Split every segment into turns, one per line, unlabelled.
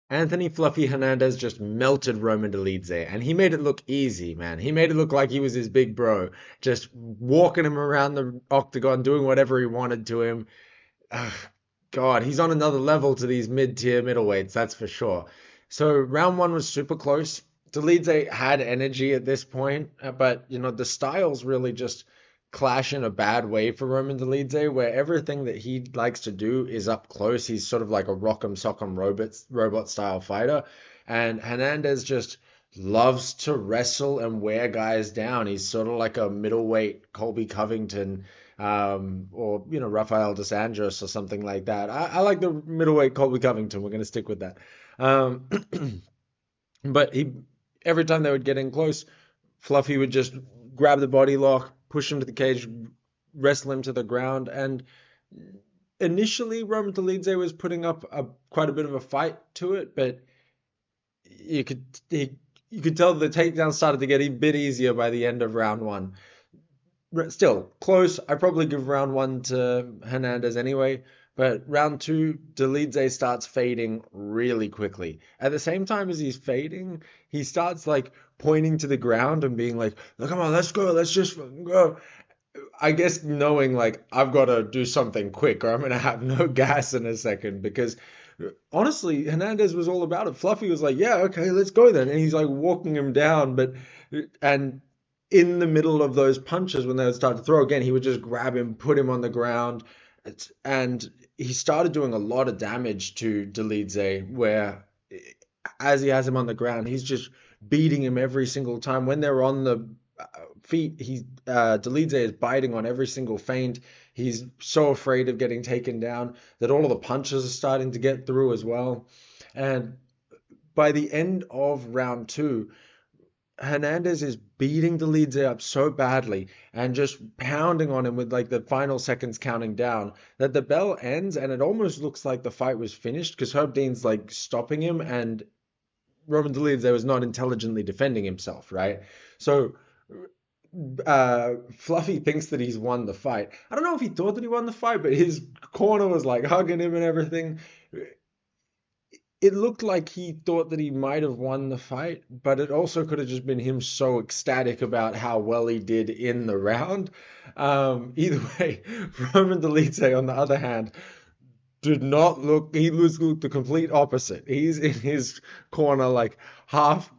Anthony Fluffy Hernandez just melted Roman Dolidze, and he made it look easy, man. He made it look like he was his big bro, just walking him around the octagon, doing whatever he wanted to him. Ugh, God, he's on another level to these mid-tier middleweights, that's for sure. So round one was super close. Dolidze had energy at this point, but the styles really just clash in a bad way for Roman Dolidze, where everything that he likes to do is up close. He's sort of like a rock'em sock'em robot style fighter, and Hernandez just loves to wrestle and wear guys down. He's sort of like a middleweight Colby Covington, or Rafael dos Anjos or something like that. I like the middleweight Colby Covington. We're going to stick with that. Um, but every time they would get in close, Fluffy would just grab the body lock, push him to the cage, wrestle him to the ground. And initially, Roman Dolidze was putting up quite a bit of a fight to it, but you could you could tell the takedown started to get a bit easier by the end of round one. Still close. I probably give round one to Hernandez anyway, but round two, Dolidze starts fading really quickly. At the same time as he's fading, he starts like pointing to the ground and being like, "Oh, come on, let's go, let's just go." I guess knowing like I've got to do something quick or I'm gonna have no gas in a second because honestly, Hernandez was all about it. Fluffy was like, "Yeah, okay, let's go then," and he's like walking him down, but and in the middle of those punches when they would start to throw again, he would just grab him, put him on the ground, and he started doing a lot of damage to Dolidze, where as he has him on the ground, he's just beating him every single time. When they're on the feet, Dolidze is biting on every single feint. He's so afraid of getting taken down that all of the punches are starting to get through as well. And by the end of round two, Hernandez is beating the leads up so badly and just pounding on him with like the final seconds counting down that the bell ends and it almost looks like the fight was finished because Herb Dean's like stopping him and Roman Dolidze was not intelligently defending himself, right? So Fluffy thinks that he's won the fight. I don't know if he thought that he won the fight, but his corner was like hugging him and everything. It looked like he thought that he might have won the fight, but it also could have just been him so ecstatic about how well he did in the round. Either way, Roman Dolidze, on the other hand, did not look, he looked the complete opposite. He's in his corner, like half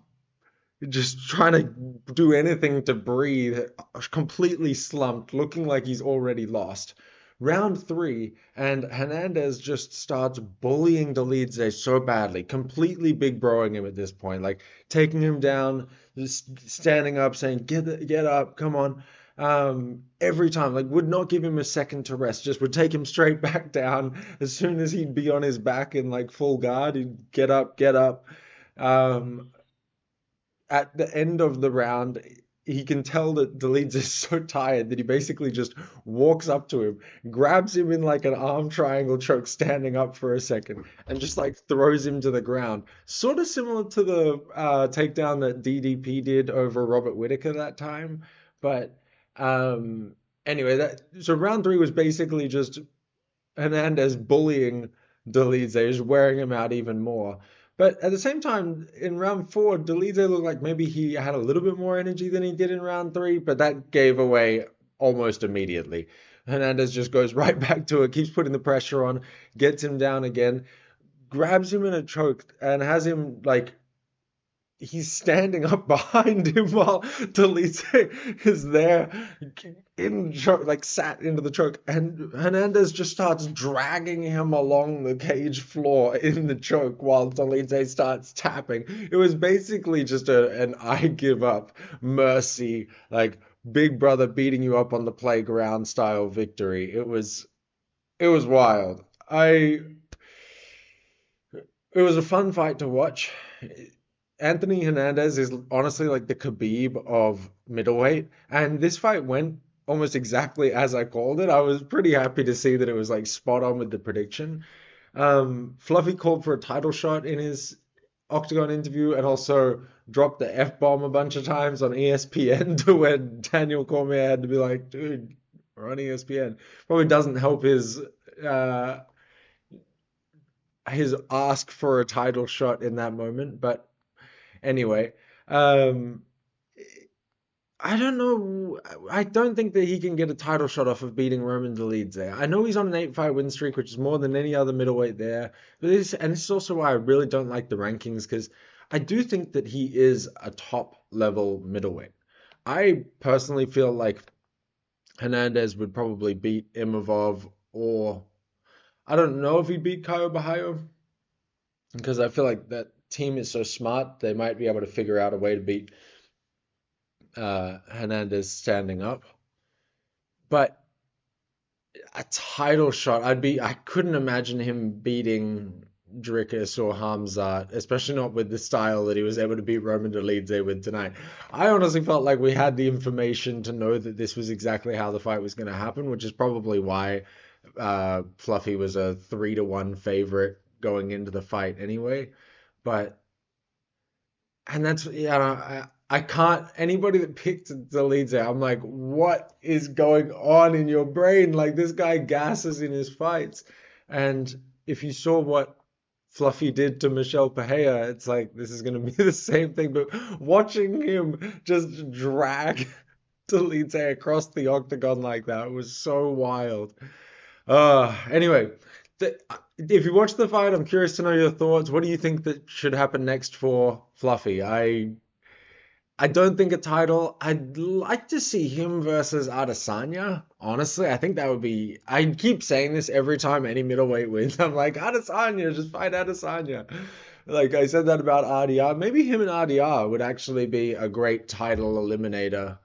just trying to do anything to breathe, completely slumped, looking like he's already lost. Round three, and Hernandez just starts bullying Dolidze so badly, completely big broing him at this point, like taking him down, just standing up, saying, get up, come on. Every time, like, would not give him a second to rest, just would take him straight back down. As soon as he'd be on his back in like full guard, he'd get up, get up. Um, at the end of the round, he can tell that the leads is so tired that he basically just walks up to him, grabs him in like an arm triangle choke, standing up for a second, and just like throws him to the ground. Sort of similar to the takedown that DDP did over Robert Whitaker that time. But anyway, so round three was basically just Hernandez bullying Dolidze, just wearing him out even more. But at the same time, in round four, Dolidze looked like maybe he had a little bit more energy than he did in round three, but that gave away almost immediately. Hernandez just goes right back to it, keeps putting the pressure on, gets him down again, grabs him in a choke, and has him like he's standing up behind him while Dolidze is there in choke, like sat into the choke, and Hernandez just starts dragging him along the cage floor in the choke while Dolidze starts tapping. It was basically just an I give up mercy, like Big Brother beating you up on the playground style victory. It was wild. It was a fun fight to watch. Anthony Hernandez is honestly like the Khabib of middleweight, and this fight went almost exactly as I called it. I was pretty happy to see that it was like spot on with the prediction. Fluffy called for a title shot in his Octagon interview and also dropped the F-bomb a bunch of times on ESPN to where Daniel Cormier had to be like, dude, we're on ESPN. Probably doesn't help his uh, his ask for a title shot in that moment. But anyway, um, I don't know. I don't think that he can get a title shot off of beating Roman Dolidze. I know he's on an 8-fight win streak, which is more than any other middleweight there. And this is also why I really don't like the rankings because I do think that he is a top level middleweight. I personally feel like Hernandez would probably beat Imavov, or I don't know if he beat Caio Bahayo because I feel like that team is so smart they might be able to figure out a way to beat Hernandez standing up. But a title shot, I couldn't imagine him beating Dricus or Hamzat, especially not with the style that he was able to beat Roman Dolidze with tonight. I honestly felt like we had the information to know that this was exactly how the fight was going to happen, which is probably why Fluffy was a 3-1 favorite going into the fight anyway. But and that's yeah, I can't anybody that picked the leads out, I'm like, what is going on in your brain? Like this guy gasses in his fights. And if you saw what Fluffy did to Michelle Pahea, it's like this is gonna be the same thing, but watching him just drag Dolidze across the octagon like that was so wild. Anyway, if you watch the fight, I'm curious to know your thoughts. What do you think that should happen next for Fluffy? I don't think a title. I'd like to see him versus Adesanya. Honestly, I think that would be. I keep saying this every time any middleweight wins. I'm like, Adesanya, just fight Adesanya. Like I said that about RDR. Maybe him and RDR would actually be a great title eliminator.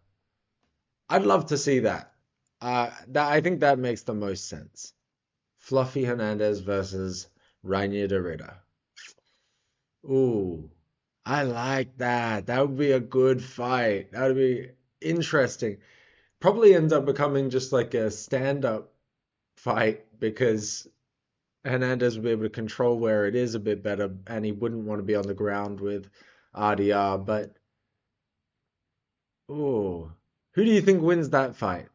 I'd love to see that. I think that makes the most sense. Fluffy Hernandez versus Rainier de Ritter. Ooh, I like that. That would be a good fight. That would be interesting. Probably ends up becoming just like a stand-up fight because Hernandez would be able to control where it is a bit better and he wouldn't want to be on the ground with RDR. But, ooh, who do you think wins that fight?